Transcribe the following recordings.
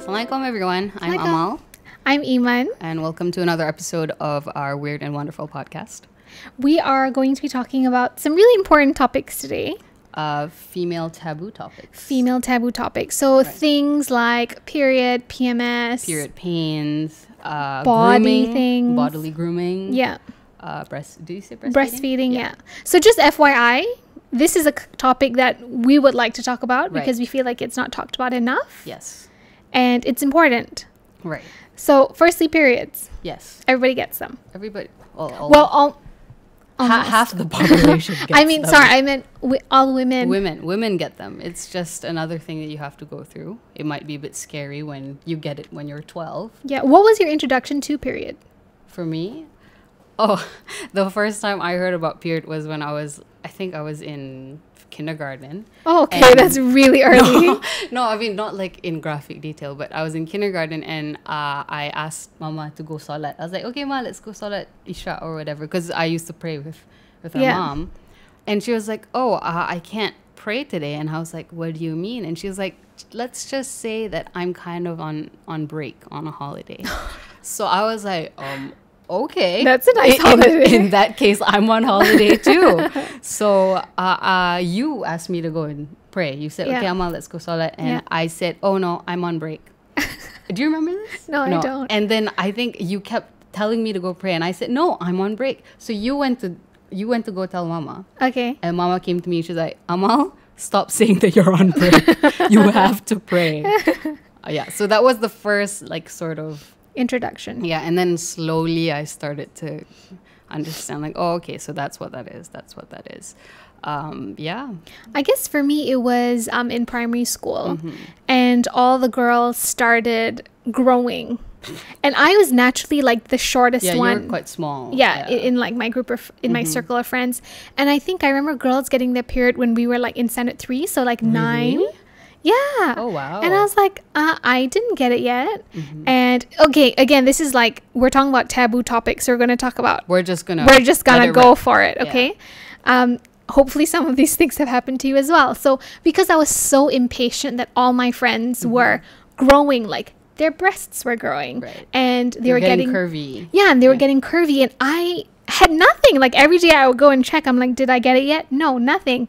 Assalamualaikum everyone. I'm Amal. I'm Iman. And welcome to another episode of our Weird and Wonderful podcast. We are going to be talking about some really important topics today. Female taboo topics. Female taboo topics. So things like period, PMS. Period pains. Body grooming, things. Bodily grooming. Yeah. Do you say breastfeeding? Breastfeeding, yeah. So just FYI, this is a topic that we would like to talk about because we feel like it's not talked about enough. Yes. And it's important. Right. So firstly, periods. Yes. Everybody gets them. Everybody. Half the population gets them. I meant all women. Women get them. It's just another thing that you have to go through. It might be a bit scary when you get it when you're 12. Yeah. What was your introduction to period? For me? Oh, the first time I heard about period was when I think I was in kindergarten. Oh, okay, that's really early. No, I mean, not like in graphic detail, but I was in kindergarten and I asked Mama to go salat. I was like, okay, Ma, let's go salat Isha or whatever, because I used to pray with her mom. And she was like, oh, I can't pray today. And I was like, what do you mean? And she was like, let's just say that I'm kind of on break, on a holiday. So I was like, okay, that's a nice holiday. In that case, I'm on holiday too. So you asked me to go and pray. You said, okay, Amal, let's go salat. And I said, oh no, I'm on break. Do you remember this? No, I don't. And then I think you kept telling me to go pray. And I said, no, I'm on break. So you went to go tell Mama. Okay. And Mama came to me. She's like, Amal, stop saying that you're on break. You have to pray. Yeah. So that was the first sort of introduction. Yeah, and then slowly I started to understand, like, oh, okay, so that's what that is. Yeah. I guess for me it was in primary school, and all the girls started growing, and I was naturally like the shortest one. Yeah, you were quite small. Yeah, in like my group of my circle of friends, and I think I remember girls getting their period when we were like in Standard 3, so like 9. Yeah. Oh, wow. And I was like, I didn't get it yet. And okay, again, this is like, we're talking about taboo topics. So we're going to talk about. We're just going to go for it. Okay. Yeah. Hopefully some of these things have happened to you as well. So because I was so impatient that all my friends were growing, like their breasts were growing, and they were getting curvy. Yeah. And they were getting curvy, and I had nothing. Like every day I would go and check. I'm like, did I get it yet? No, nothing.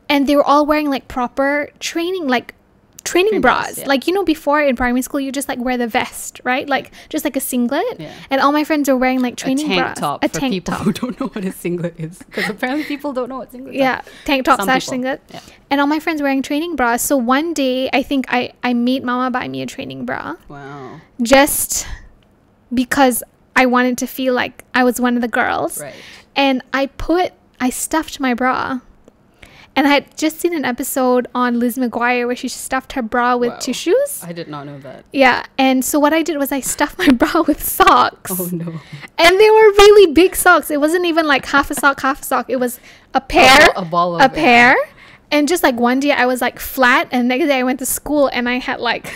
And they were all wearing like proper training bras. Yeah. Like, before in primary school, you just like wear the vest, right? Like just like a singlet. Yeah. And all my friends were wearing like training bras. A tank top. Who don't know what a singlet is. Because apparently people don't know what singlet is. Yeah, tank top / singlet. Yeah. And all my friends wearing training bras. So one day, I think I made Mama buy me a training bra. Wow. Just because I wanted to feel like I was one of the girls. Right. And I stuffed my bra. And I had just seen an episode on Liz McGuire where she stuffed her bra with tissues. I did not know that. Yeah. And so what I did was I stuffed my bra with socks. Oh, no. And they were really big socks. It wasn't even like half a sock. It was a pair. A ball of pair. And just like one day I was like flat, and the next day I went to school and I had like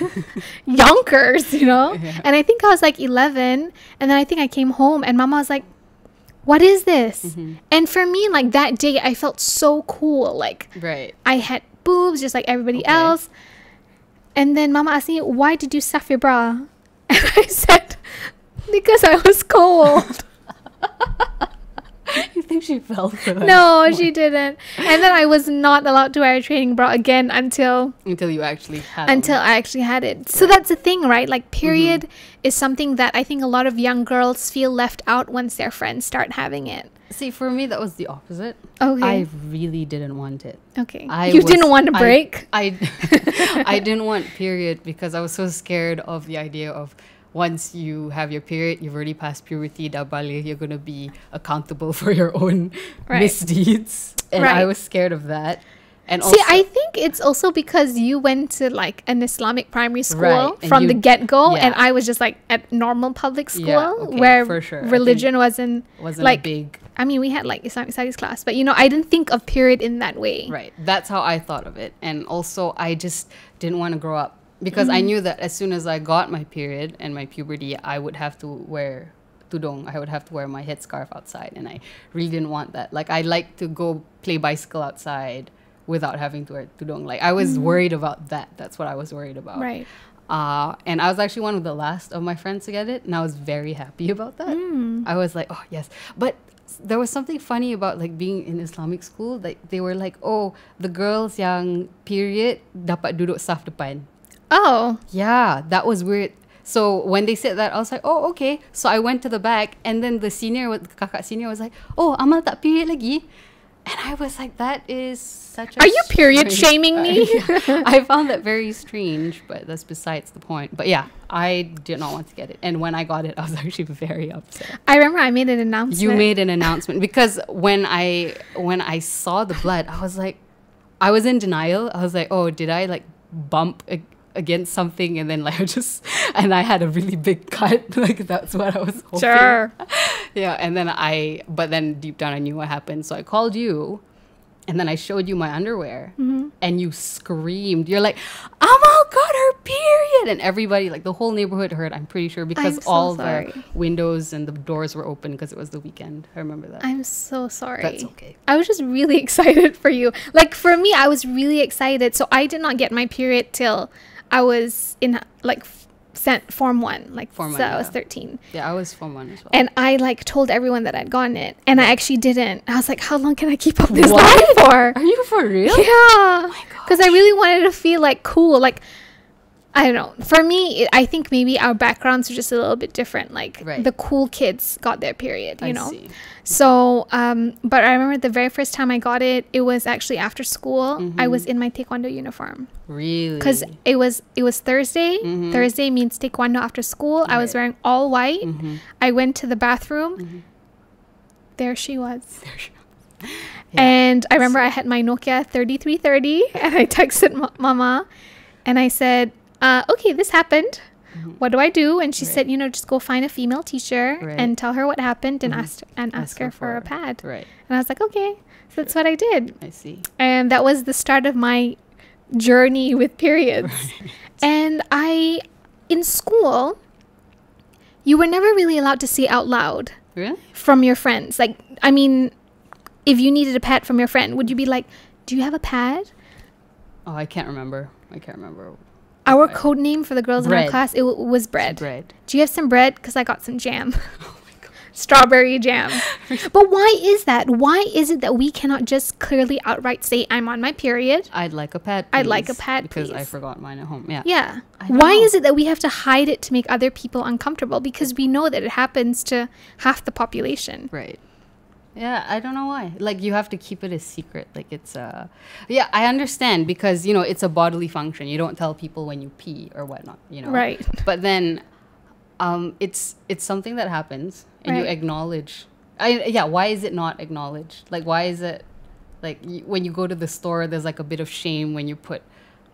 yonkers, Yeah. And I think I was like 11. And then I think I came home and Mama was like, what is this? And for me, like that day, I felt so cool. Like, I had boobs just like everybody else. And then Mama asked me, why did you stuff your bra? And I said, because I was cold. You think she fell for that? No, she didn't. And then I was not allowed to wear a training bra again until you actually had I actually had it. So that's the thing, right? Like period is something that I think a lot of young girls feel left out once their friends start having it. See, for me that was the opposite. Okay. I really didn't want it. Okay. You didn't want to break? I didn't want period because I was so scared of the idea of once you have your period, you've already passed puberty, dabali, you're going to be accountable for your own misdeeds. And I was scared of that. And see, I think it's also because you went to like an Islamic primary school from the get-go, and I was just like at normal public school where religion wasn't like a big. I mean, we had like Islamic studies class, but I didn't think of period in that way. Right. That's how I thought of it. And also I just didn't want to grow up because I knew that as soon as I got my period and my puberty, I would have to wear tudong. I would have to wear my headscarf outside, and I really didn't want that. Like, I like to go play bicycle outside without having to wear tudung. Like I was worried about that. That's what I was worried about. Right. And I was actually one of the last of my friends to get it, and I was very happy about that. I was like, oh yes. But there was something funny about like being in Islamic school. Like they were like, oh, the girls yang period dapat duduk saf depan. Oh. Yeah, that was weird. So when they said that, I was like, oh, okay. So I went to the back, and then the kakak senior was like, oh, Amal tak period lagi. And I was like, that is such a... Are you period shaming me? I found that very strange, but that's besides the point. But yeah, I did not want to get it. And when I got it, I was actually very upset. I remember I made an announcement. You made an announcement. Because when I saw the blood, I was like, I was in denial. I was like, oh, did I like bump against something? And then like and I had a really big cut. Like that's what I was hoping. Sure. Yeah, and then but then deep down I knew what happened. So I called you, and then I showed you my underwear, and you screamed. You're like, Amal got her period, and everybody, like the whole neighborhood heard. I'm pretty sure because all the windows and the doors were open because it was the weekend. I remember that. I'm so sorry. That's okay. I was just really excited for you. Like for me, I was really excited. So I did not get my period till I was in like sent Form 1, like Form 1, so I was 13. Yeah, I was Form 1 as well. And I like told everyone that I'd gotten it, and I actually didn't. I was like, how long can I keep up this life for? Are you for real? Yeah. Oh my gosh. Because I really wanted to feel like cool. Like, I don't know. For me, I think maybe our backgrounds are just a little bit different. Like the cool kids got their period, you know? See. So, but I remember the very first time I got it, it was actually after school. I was in my taekwondo uniform. Really? Because it was Thursday. Thursday means taekwondo after school. I was wearing all white. I went to the bathroom. There she was. Yeah. And I remember I had my Nokia 3330, and I texted Mama, and I said, okay, this happened. What do I do? And she said, just go find a female teacher and tell her what happened and ask her for a pad. Right. And I was like, okay. So that's what I did. I see. And that was the start of my journey with periods. Right. And in school, you were never really allowed to say out loud. Really? From your friends. Like, I mean, if you needed a pad from your friend, would you be like, do you have a pad? Oh, I can't remember. Our code name for the girls in our class, it was bread. Do you have some bread? Because I got some jam. Oh my God. Strawberry jam. But why is that? Why is it that we cannot just clearly outright say, I'm on my period? I'd like a pad, please. I'd like a pad, because I forgot mine at home. Yeah. Yeah. Why is it that we have to hide it to make other people uncomfortable? Because we know that it happens to half the population. Right. Yeah, I don't know why. Like, you have to keep it a secret. Like, it's yeah, I understand because, it's a bodily function. You don't tell people when you pee or whatnot, Right. But then it's something that happens and you acknowledge. Why is it not acknowledged? Like, why is it, like, when you go to the store, there's, like, a bit of shame when you put,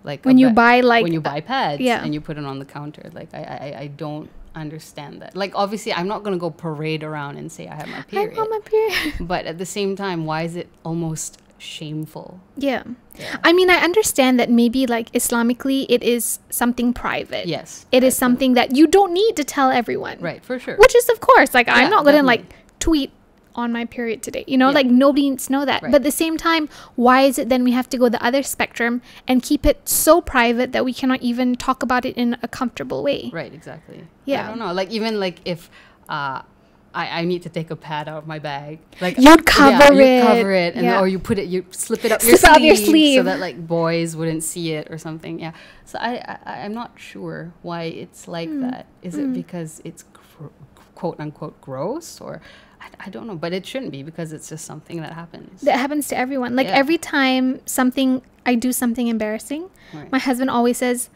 like... When you buy pads and you put it on the counter. Like, I don't understand that. Like, obviously I'm not gonna go parade around and say I have my period. I'm on my period. But at the same time, why is it almost shameful? Yeah. I mean, I understand that maybe like Islamically it is something private. Yes. It is something that you don't need to tell everyone. Right, for sure. Which is, of course, like, I'm not gonna like tweet on my period today, like nobody needs to know that. But at the same time, why is it then we have to go the other spectrum and keep it so private that we cannot even talk about it in a comfortable way? Right, exactly. Yeah. I don't know, like, even like if I need to take a pad out of my bag, like you'd cover it and or you slip it up your sleeve so that like boys wouldn't see it or something. Yeah. So I'm not sure why it's like that. Is it because it's quote unquote gross, or I don't know, but it shouldn't be, because it's just something that happens. That happens to everyone. Like every time I do something embarrassing, my husband always says,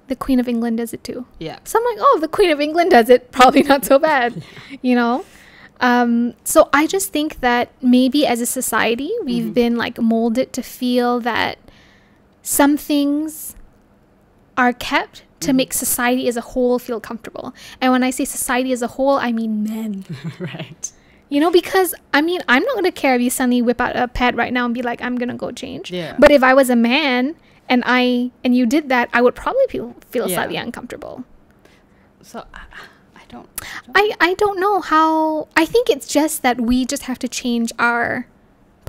the Queen of England does it too. Yeah. So I'm like, oh, the Queen of England does it, probably not so bad, So I just think that maybe as a society, we've been like molded to feel that some things are kept to make society as a whole feel comfortable. And when I say society as a whole, I mean men. Right. Because I mean, I'm not going to care if you suddenly whip out a pad right now and be like, I'm going to go change. Yeah. But if I was a man and you did that, I would probably feel slightly uncomfortable. So I don't know how. I think it's just that we just have to change our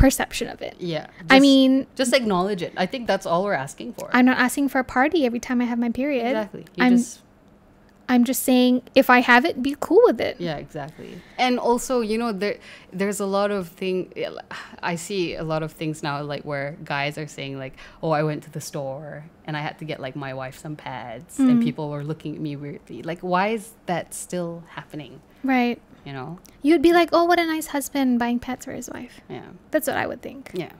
perception of it. Yeah. I mean, just acknowledge it. I think that's all we're asking for. I'm not asking for a party every time I have my period. Exactly. I'm just saying, if I have it, be cool with it. Yeah, exactly. And also, you know, there's a lot of I see a lot of things now, like where guys are saying like, oh, I went to the store and I had to get like my wife some pads, and people were looking at me weirdly. Like, why is that still happening? Right. You know? You'd be like, oh, what a nice husband buying pads for his wife. Yeah. That's what I would think. Yeah.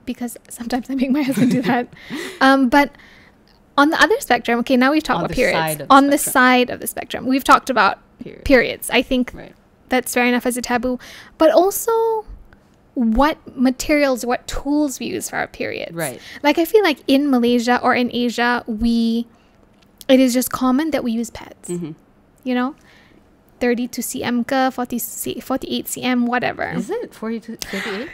Because sometimes I make my husband do that. But on the other spectrum, okay, now we've talked about periods. On the side of the spectrum, we've talked about periods. I think that's fair enough as a taboo. But also, what materials, what tools we use for our periods. Right. Like, I feel like in Malaysia or in Asia, it is just common that we use pads. Mm-hmm. You know? 32 cm ka, 48 cm, whatever. Is it 42, 38?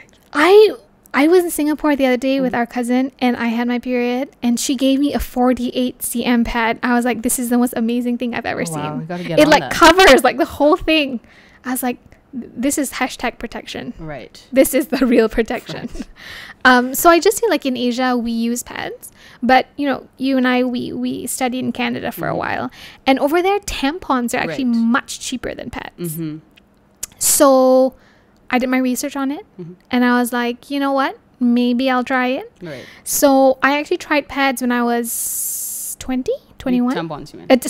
I was in Singapore the other day with our cousin, and I had my period, and she gave me a 48 cm pad. I was like, this is the most amazing thing I've ever seen. Wow, we gotta get it on like that. Covers like the whole thing. I was like, this is hashtag protection. Right. This is the real protection. So I just feel like in Asia we use pads, but you know, you and I we studied in Canada for a while, and over there tampons are actually much cheaper than pads. So I did my research on it, and I was like, you know what? Maybe I'll try it. Right. So I actually tried pads when I was 20, 21. Tampons, you mean?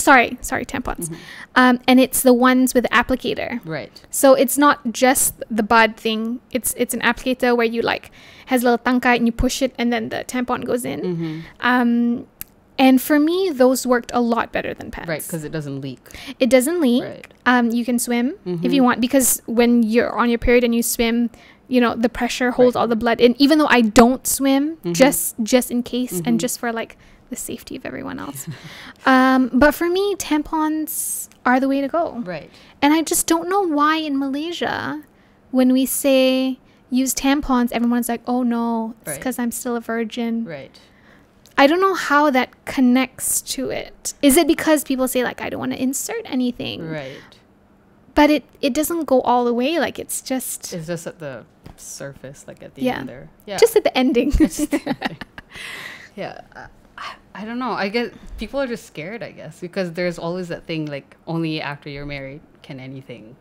Sorry, tampons. And it's the ones with the applicator. Right. So it's not just the bud thing. It's an applicator where you like has a little tangkai and you push it and then the tampon goes in. And for me, those worked a lot better than pads. Right, because it doesn't leak. It doesn't leak. Right. You can swim if you want, because when you're on your period and you swim, you know, the pressure holds all the blood in. Even though I don't swim, just in case, and just for like the safety of everyone else. But for me, tampons are the way to go. Right. And I just don't know why in Malaysia, when we say use tampons, everyone's like, oh no, it's because I'm still a virgin. Right. I don't know how that connects to it. Is it because people say like, I don't want to insert anything? Right. But it doesn't go all the way. Like it's just at the surface, like at the end there. Yeah. Just at the ending. Yeah. I don't know. I guess people are just scared, I guess, because there's always that thing like only after you're married can anything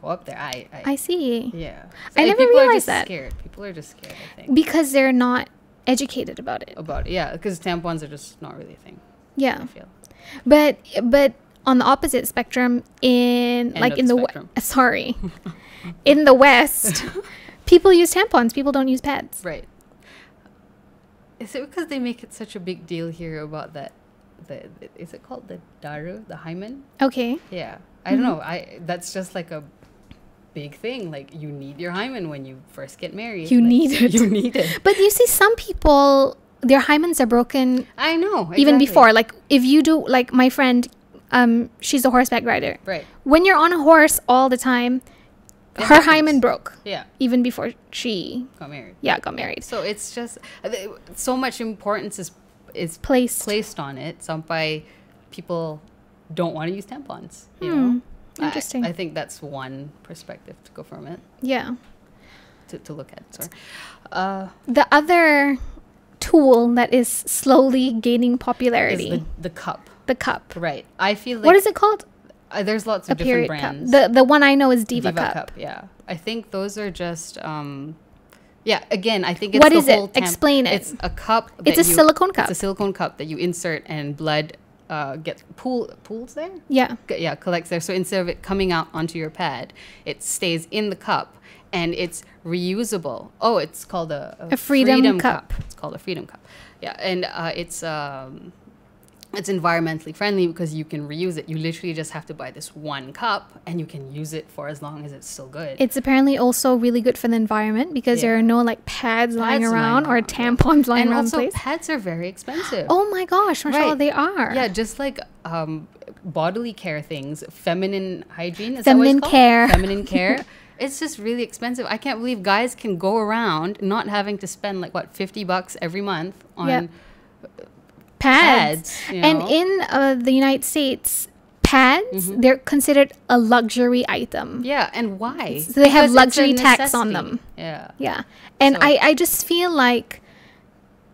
go up there. I see. Yeah. So I never realized that. People are just scared, I think. Because they're not educated about it. Yeah, because tampons are just not really a thing. Yeah. I feel. But on the opposite spectrum, in the West, people use tampons. People don't use pads. Right. Is it because they make it such a big deal here about that? Is it called the daru, the hymen? Okay. Yeah. I don't know. That's just like a big thing. Like, you need your hymen when you first get married. You need it. But you see, some people, their hymens are broken. I know. Exactly. Even before. Like, if you do, like my friend, she's a horseback rider. Right. When you're on a horse all the time, her hymen broke. Yeah. Even before she got married. Yeah, got married. So it's just so much importance is placed on it. Sampai people don't want to use tampons. You know. Interesting. I think that's one perspective to go from it. Yeah. To look at. Sorry. The other tool that is slowly gaining popularity is the cup. The cup. Right. I feel like. What is it called? There's lots of different brands. Cup. The one I know is Diva Cup. Yeah. I think those are just again, I think it's what is it? Explain it. It's a cup. It's a silicone cup. It's a silicone cup that you insert and blood gets pools there. Yeah. Yeah, collects there. So instead of it coming out onto your pad, it stays in the cup and it's reusable. Oh, it's called a freedom cup. It's called a freedom cup. Yeah, and it's environmentally friendly because you can reuse it. You literally just have to buy this one cup and you can use it for as long as it's still good. It's apparently also really good for the environment because there are no like pads lying around or tampons lying around the place. And also pads are very expensive. Oh my gosh, mashallah, they are. Yeah, just like bodily care things, feminine hygiene. Feminine care. Feminine care. It's just really expensive. I can't believe guys can go around not having to spend like $50 every month on pads. You know? And in the United States, pads, they're considered a luxury item. Yeah, and why? So they have Because luxury it's a tax on necessity. them. Yeah. Yeah. And So- I just feel like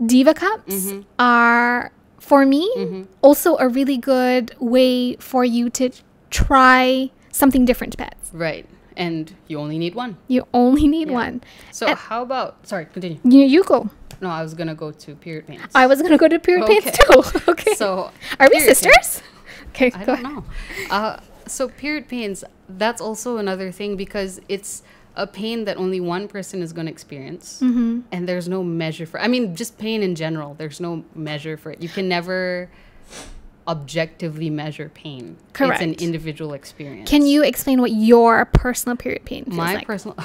Diva cups are, for me, also a really good way for you to try something different to pets. Right. And you only need one. You only need Yeah. one. So And- how about, sorry, continue. You go. No, I was going to go to period pains. I was going to go to period pains Okay. too. Okay. So Are we period sisters? Okay, I go don't ahead. know. So period pains, that's also another thing because it's a pain that only one person is going to experience. Mm-hmm. And there's no measure for, I mean, just pain in general. There's no measure for it. You can never objectively measure pain. Correct. It's an individual experience. Can you explain what your personal period pain feels My like? personal,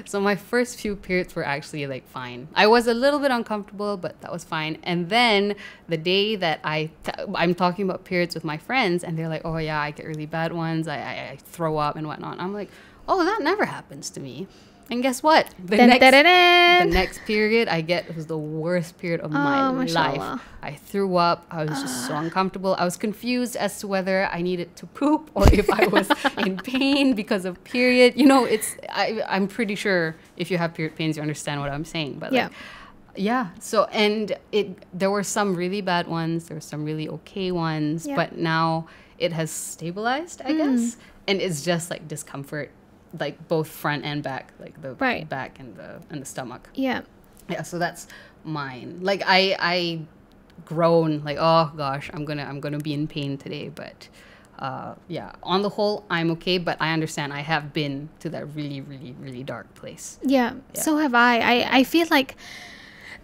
so my first few periods were actually like fine. I was a little bit uncomfortable, but that was fine. And then the day that I'm talking about periods with my friends, and they're like, "Oh yeah, I get really bad ones. I throw up and whatnot." I'm like, "Oh, that never happens to me." And guess what? The next period it was the worst period of my mashallah. life. I threw up. I was just so uncomfortable. I was confused as to whether I needed to poop or if I was in pain because of period. You know, I'm pretty sure if you have period pains, you understand what I'm saying. But Yeah. yeah. So, and there were some really bad ones. There were some really okay ones. Yeah. But now it has stabilized, I guess. And it's just like discomfort, like both front and back, like the Right. back and the stomach. Yeah. Yeah, so that's mine. Like I groan like, oh gosh, I'm gonna be in pain today, but yeah, on the whole I'm okay, but I understand I have been to that really, really, really dark place. Yeah, so have I. I feel like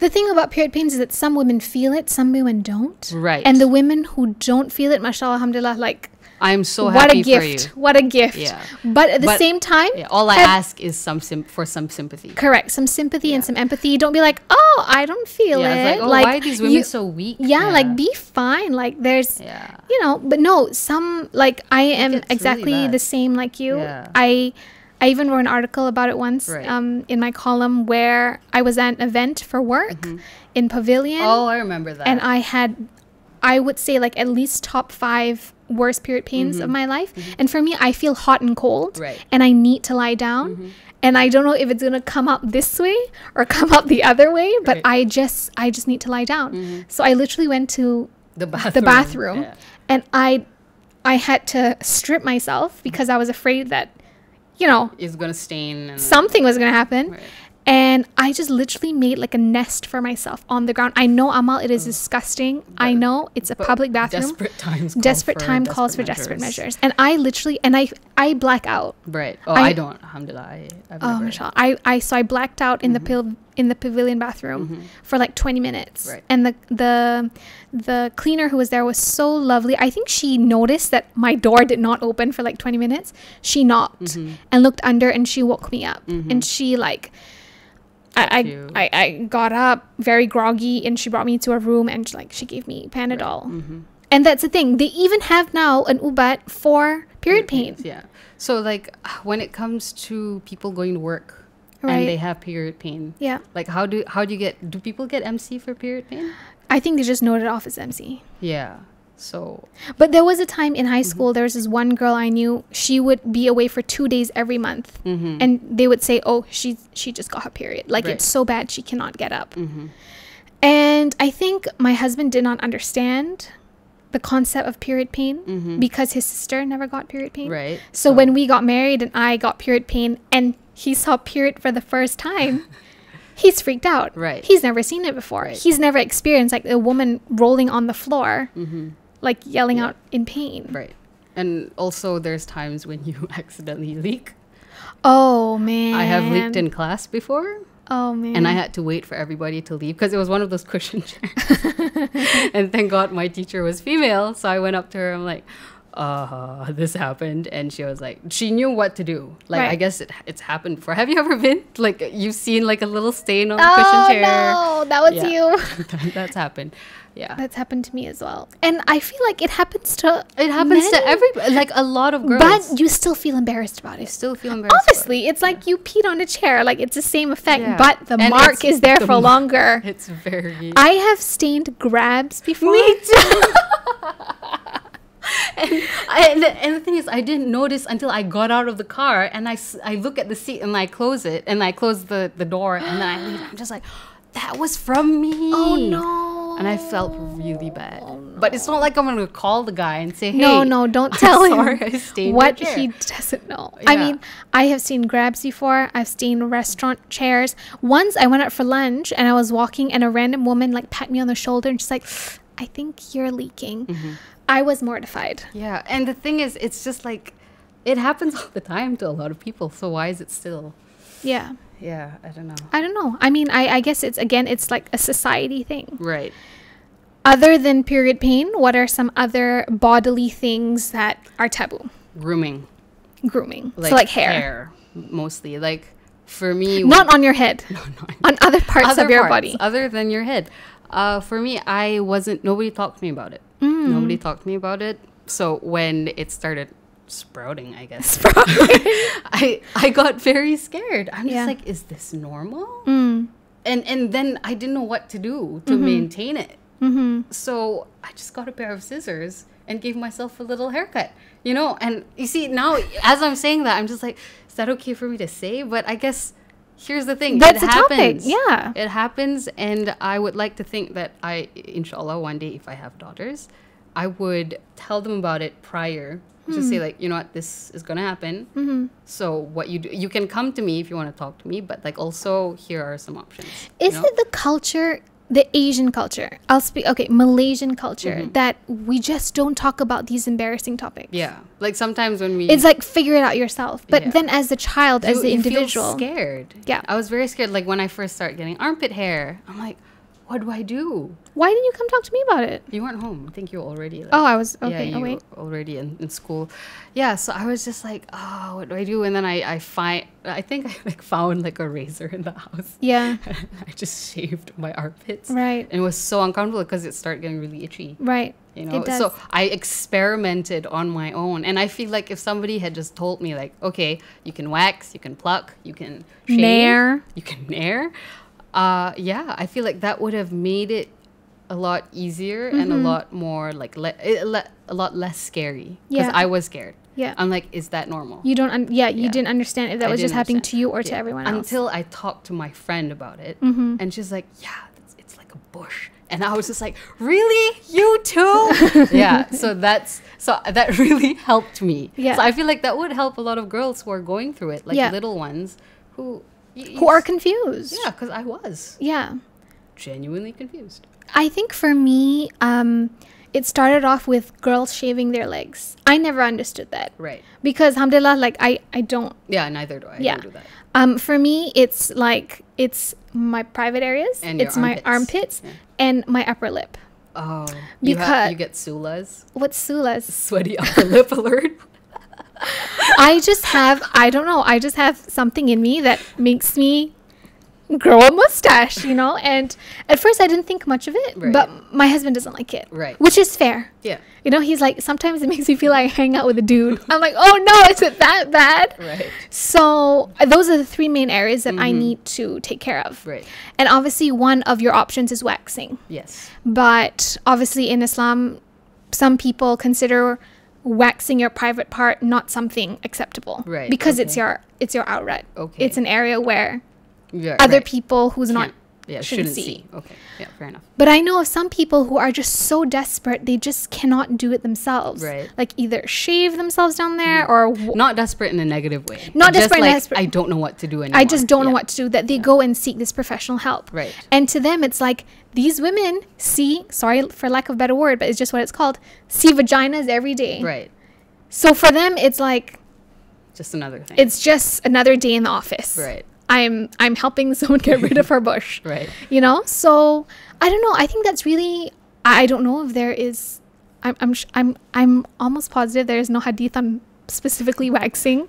the thing about period pains is that some women feel it, some women don't. Right. And the women who don't feel it, mashallah, alhamdulillah, like, I'm so what happy a gift. for you. What a gift. Yeah. But at the same time, Yeah, all I ask is some sympathy. correct, some sympathy and some empathy. Don't be like, oh, I don't feel Yeah, it. it's like, oh, why are these women so weak? Yeah, like, be fine. Like, there's, Yeah. you know, but no, some, like, I am gets really exactly bad. the same like you. Yeah. I even wrote an article about it once Right. in my column where I was at an event for work in Pavilion. Oh, I remember that. And I would say, like, at least top 5 worst period pains of my life. And for me, I feel hot and cold. Right. And I need to lie down. And I don't know if it's going to come up this way or come up the other way, but Right. I just need to lie down. So I literally went to the the bathroom Yeah. and I had to strip myself because I was afraid that, you know, It's gonna stain and something was going to happen. Right. And I just literally made like a nest for myself on the ground. I know, Amal, it is disgusting. I know it's a But public bathroom. Desperate Time calls for desperate measures. And I literally, I black out. Right. Oh, I don't. Alhamdulillah. I've Oh, never. mashallah. I blacked out in the pavilion bathroom for like 20 minutes. Right. And the cleaner who was there was so lovely. I think she noticed that my door did not open for like 20 minutes. She knocked and looked under and she woke me up. And she like I got up very groggy and she brought me to a room and like she gave me Panadol. Right. And that's the thing. They even have now an ubat for period pain. Yeah. So like when it comes to people going to work Right. and they have period pain. Yeah. Like how do you get? Do people get MC for period pain? I think they just noted it off as MC. Yeah. So But there was a time in high school, there was this one girl I knew, she would be away for 2 days every month. And they would say, oh, she just got her period. Like, Right. it's so bad, she cannot get up. And I think my husband did not understand the concept of period pain because his sister never got period pain. right. So when we got married and I got period pain and he saw period for the first time, he's freaked out. Right. He's never seen it before. Right. He's never experienced like a woman rolling on the floor, like yelling out in pain. Right. And also there's times when you accidentally leak. Oh man. I have leaked in class before. Oh man. And I had to wait for everybody to leave because it was one of those cushion chairs. And thank God my teacher was female. So I went up to her. I'm like, this happened. And she was like, she knew what to do. Like, Right. I guess it's happened before. Have you ever been? Like, you've seen like a little stain on the cushion chair? No, that was Yeah. you. That's happened. Yeah. That's happened to me as well. And I feel like it happens to It happens men, to everybody. Like, a lot of girls. but you still feel embarrassed about I it. still feel embarrassed. about it. Obviously, it's like you peed on a chair. Like, it's the same effect, Yeah. but the And mark it's is there the for longer. It's very... I have stained grabs before. Me too. And the thing is, I didn't notice until I got out of the car, and I look at the seat and I close it, and I close the door, and then I leave. I'm just like, that was from me. Oh no. And I felt really bad. Oh, no. But it's not like I'm gonna call the guy and say, hey, no, don't tell him I stained what your chair. he doesn't know. Yeah. I mean, I have seen grabs before. I've seen restaurant chairs. Once I went out for lunch and I was walking, and a random woman like pat me on the shoulder, and she's like, I think you're leaking. Mm-hmm. I was mortified. Yeah, and the thing is, it's just like, it happens all the time to a lot of people. So why is it still? Yeah. Yeah, I don't know. I don't know. I mean, I guess it's like a society thing. Right. Other than period pain, what are some other bodily things that are taboo? Grooming. So like hair. Mostly. Like, for me... Not on your head. No. On other parts of your body. Other than your head. For me, nobody talked to me about it. Nobody talked to me about it. So when it started sprouting, I guess, I got very scared. I'm just like, is this normal? And then I didn't know what to do to maintain it. So I just got a pair of scissors and gave myself a little haircut, and you see, now as I'm saying that, I'm just like, is that okay for me to say? But I guess here's the thing. That's the topic. Yeah. It happens, and I would like to think that inshallah, one day, if I have daughters, I would tell them about it prior. Just say, like, you know what, this is going to happen. So what you do, you can come to me if you want to talk to me, but, like, also here are some options. Is it the culture, the Asian culture, Malaysian culture, that we just don't talk about these embarrassing topics? Yeah. Like, sometimes when it's like, figure it out yourself. But then as a child, as the individual. You feel scared. Yeah. I was very scared. Like, when I first started getting armpit hair, I'm like, what do I do? Why didn't you come talk to me about it? You weren't home. I think you were already. Like, I was. Okay. Yeah, you were already in school. Yeah, so I was just like, oh, what do I do? And then I think I found like a razor in the house. Yeah. I just shaved my armpits. Right. And it was so uncomfortable because it started getting really itchy. Right. It does. So I experimented on my own. And I feel like if somebody had just told me, like, okay, you can wax, you can pluck, you can shave, nair. You can nair. I feel like that would have made it a lot easier and a lot more like a lot less scary, because I was scared. Yeah, I'm like, is that normal? You don't. You didn't understand if that was just happening to you or to everyone else until I talked to my friend about it, and she's like, yeah, it's like a bush, and I was just like, really, you too? Yeah, so that really helped me. Yeah, so I feel like that would help a lot of girls who are going through it, like little ones who are confused. Yeah, because I was. Yeah. Genuinely confused. I think for me, it started off with girls shaving their legs. I never understood that. Right. Because, alhamdulillah, like, I don't. Yeah, neither do I. Yeah. I don't do that. For me, it's like, it's my private areas. And it's my armpits and my upper lip. Oh. Because you get sulas? What's sulas? Sweaty upper lip alert. I just have something in me that makes me grow a mustache, and at first I didn't think much of it, but my husband doesn't like it, which is fair. Yeah, he's like, sometimes it makes me feel like I hang out with a dude. I'm like, oh no, is it that bad? Right. So those are the three main areas that I need to take care of. Right. And obviously one of your options is waxing. Yes. But obviously in Islam, some people consider waxing your private part not something acceptable, right? Because it's your outlet. Okay. It's an area where other people who's not shouldn't see. Okay. Yeah, fair enough. But I know of some people who are just so desperate they just cannot do it themselves. Right. Like either shave themselves down there or not desperate in a negative way. Not just desperate. Like, I don't know what to do anymore. I just don't know what to do. That they go and seek this professional help. Right. And to them, it's like these women see. Sorry for lack of a better word, but it's just what it's called. See vaginas every day. Right. So for them, it's like just another thing. It's just another day in the office. Right. I'm helping someone get rid of her bush. Right. So I don't know. I think that's really. I don't know if there is. I'm almost positive there is no hadith on specifically waxing,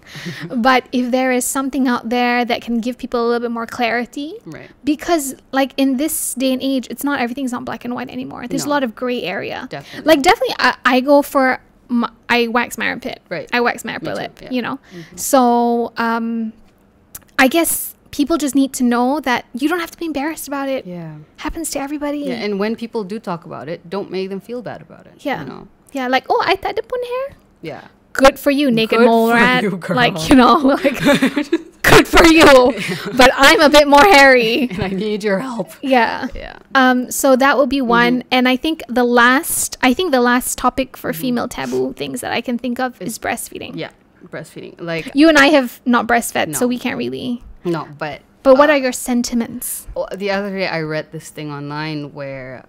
but if there is something out there that can give people a little bit more clarity, right? Because like in this day and age, it's not black and white anymore. There's a lot of gray area. Definitely. Like definitely, I go for. I wax my armpit. Right. I wax my upper lip. So, I guess people just need to know that you don't have to be embarrassed about it. Yeah. Happens to everybody. Yeah, and when people do talk about it, don't make them feel bad about it. Yeah. You know? Yeah, like, oh, I had pun hair. Yeah. Good for you, naked Good mole for rat. you, girl. Like, you know, like, good for you. But I'm a bit more hairy. And I need your help. Yeah. Yeah. So that will be one. And I think the last topic for female taboo things that I can think of is breastfeeding. Yeah. Breastfeeding. Like, You and I have not breastfed, No. so we can't really. no, but But what are your sentiments? the other day I read this thing online where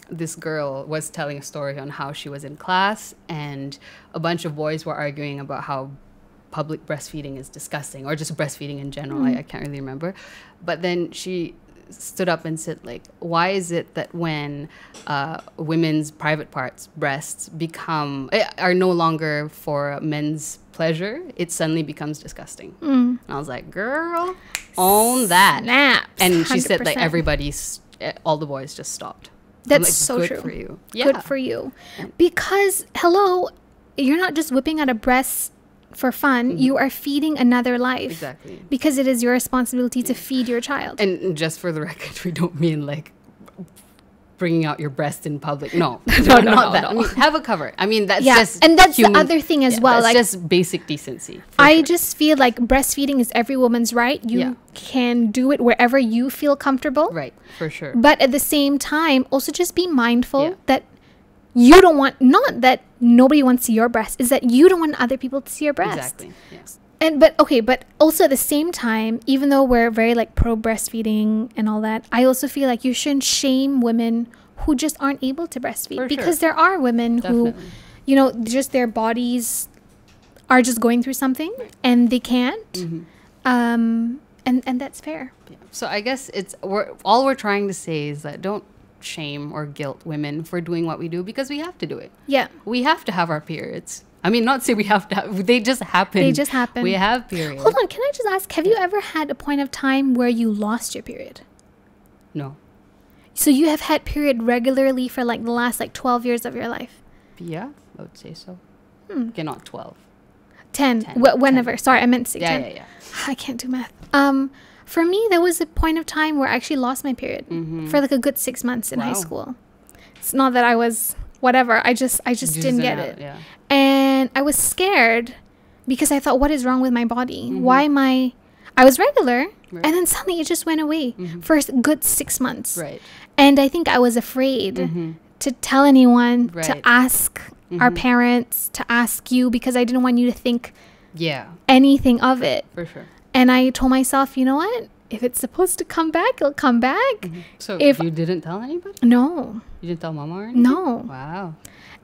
this girl was telling a story on how she was in class and a bunch of boys were arguing about how public breastfeeding is disgusting, or just breastfeeding in general. I can't really remember. But then she stood up and said, like, why is it that when women's private parts, breasts, are no longer for men's pleasure, it suddenly becomes disgusting. And I was like, girl, own that. Snaps. And she said, like, 100%. all the boys just stopped. That's like, so good true. for you. Yeah. Good for you. Because, hello, you're not just whipping out a breast for fun. You are feeding another life. Exactly. Because it is your responsibility to feed your child. And just for the record, we don't mean like bringing out your breast in public. No, No, not that. no. I mean, have a cover. I mean, that's Yeah, just and that's the other thing as well, That's like- just basic decency. for I sure. just feel like breastfeeding is every woman's right. You Yeah. can do it wherever you feel comfortable. Right, for sure. But at the same time, also just be mindful Yeah. that you don't want, not that nobody wants to see your breast, is that you don't want other people to see your breast. Exactly. Yes. But also at the same time, even though we're very like pro breastfeeding and all that, I also feel like you shouldn't shame women who just aren't able to breastfeed, For because sure. there are women who, Definitely. you know, just their bodies are just going through something and they can't. And that's fair. Yeah. So I guess all we're trying to say is that don't shame or guilt women for doing what we do, because we have to do it. Yeah. We have to have our periods. I mean, not say we have to have, they just happen. They just happen. We have periods. Hold on, can I just ask, have you ever had a point of time where you lost your period? No. So you have had period regularly for like the last like 12 years of your life? Yeah, I would say so. Okay, not 12. 10. 10. Whenever. 10. Sorry, I meant to say Yeah, 10. yeah. I can't do math. For me, there was a point of time where I actually lost my period for like a good 6 months in high Wow. school. It's not that I was whatever. I just didn't get it. Yeah. And I was scared because I thought, what is wrong with my body? Why am I was regular, Right. and then suddenly it just went away for a good 6 months. Right. And I think I was afraid to tell anyone, to Right. ask our parents, to ask you, because I didn't want you to think Yeah, anything of it. for sure. And I told myself, you know what? If it's supposed to come back, it'll come back. So If- you didn't tell anybody? No, You didn't tell mama or anything? no. Wow.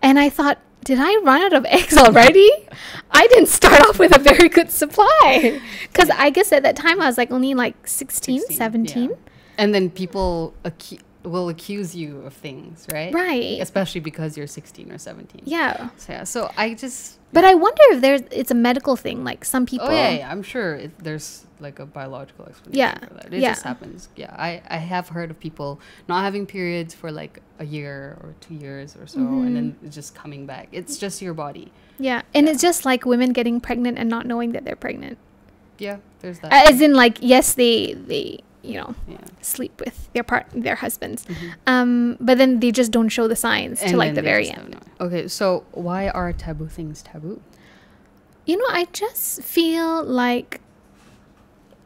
And I thought, did I run out of eggs already? I didn't start off with a very good supply. Because I guess at that time I was like only like 16, 17. yeah. And then people will accuse you of things, right? Right. Especially because you're 16 or 17. Yeah. So, yeah. So I just... But I wonder if it's a medical thing. Like some people. Oh, yeah. I'm sure there's like a biological explanation Yeah, for that. It yeah. just happens. Yeah. I have heard of people not having periods for like a year or 2 years or so, and then it's just coming back. It's just your body. Yeah. And it's just like women getting pregnant and not knowing that they're pregnant. Yeah, there's that. As in, like, yes, they you know, Yeah. sleep with their husbands. But then they just don't show the signs to like then the they very just end. have no- Okay, so why are taboo things taboo? You know, I just feel like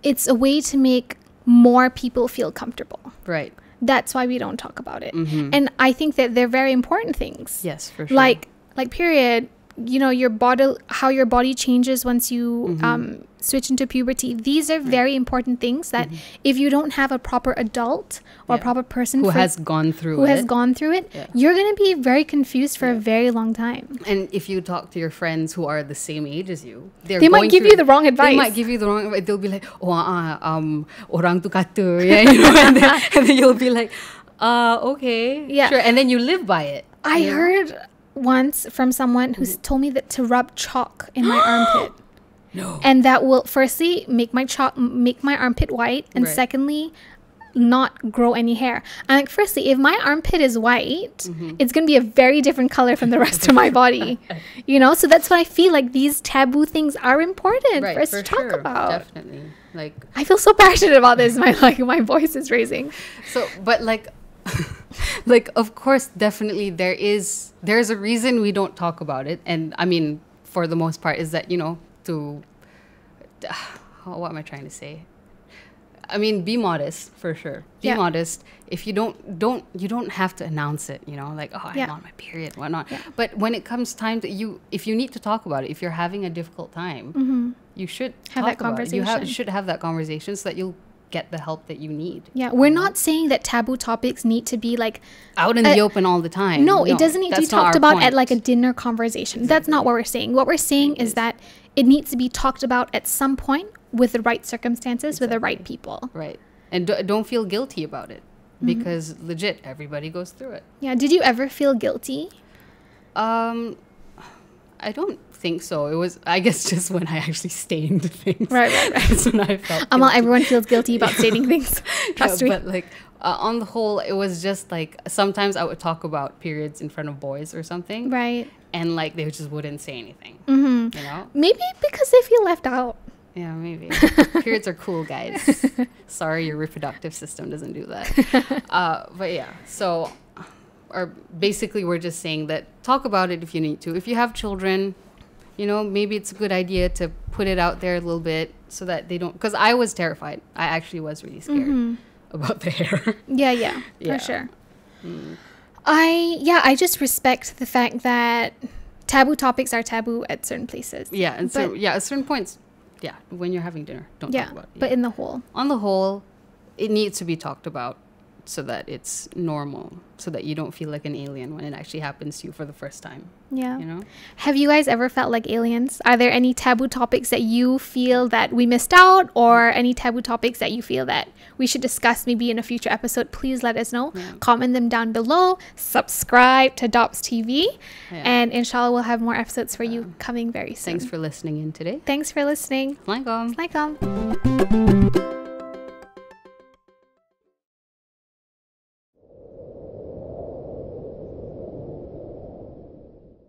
it's a way to make more people feel comfortable. Right. That's why we don't talk about it. And I think that they're very important things. Yes, for sure. Like period, you know, your body, how your body changes once you switch into puberty. These are very important things that if you don't have a proper adult or a proper person who has gone through it. Yeah. you're going to be very confused for a very long time. And if you talk to your friends who are the same age as you, They might going give through- you the wrong advice. They might give you the wrong advice. They'll be like, orang tu kata, yeah, you know, and then you'll be like, okay, Yeah. sure. And then you live by it. I heard once from someone who's told me that to rub chalk in my armpit. No. And that will firstly make my armpit white, and Right. secondly not grow any hair. And like, firstly, if my armpit is white, it's going to be a very different color from the rest of my body, you know? So that's why I feel like these taboo things are important for us to talk about. Definitely. Like, I feel so passionate about this. My voice is raising. So, but like, like, of course, definitely there's a reason we don't talk about it. And I mean, for the most part, is that, you know, what am I trying to say? I mean, be modest for sure. Be modest. If you don't have to announce it, you know, like, oh, I'm on my period, whatnot. Yeah. But when it comes time to if you need to talk about it, if you're having a difficult time, you should have that conversation. You should have that conversation so that you'll get the help that you need. Yeah, we're not saying that taboo topics need to be like out in the open all the time. No, it doesn't need to be talked about at like a dinner conversation. Exactly. That's not what we're saying. What we're saying is that it needs to be talked about at some point with the right circumstances, with the right people. Right. And don't feel guilty about it, because legit, everybody goes through it. Yeah. Did you ever feel guilty? I don't think so. It was, I guess, just when I actually stained things. Right. That's when I felt Amal, everyone feels guilty about staining things. Trust me. But like, on the whole, it was just like, sometimes I would talk about periods in front of boys or something. Right. And like, they just wouldn't say anything. You know? Maybe because they feel left out. Yeah, maybe. Periods are cool, guys. Sorry, your reproductive system doesn't do that. But yeah, so, or basically we're just saying that talk about it if you need to. If you have children, you know, maybe it's a good idea to put it out there a little bit so that they don't, because I was terrified. I actually was really scared about the hair. Yeah, for sure. I just respect the fact that taboo topics are taboo at certain places. Yeah, and so, at certain points, when you're having dinner, don't talk about it. But in the whole. On the whole, it needs to be talked about so that it's normal, so that you don't feel like an alien when it actually happens to you for the first time. Yeah. You know? Have you guys ever felt like aliens? Are there any taboo topics that you feel that we missed out, or any taboo topics that you feel that we should discuss maybe in a future episode? Please let us know. Yeah. Comment them down below. Subscribe to DOPStv. Yeah. And inshallah, we'll have more episodes for you coming very soon. Thanks for listening in today. Thanks for listening. Assalamualaikum. Assalamualaikum.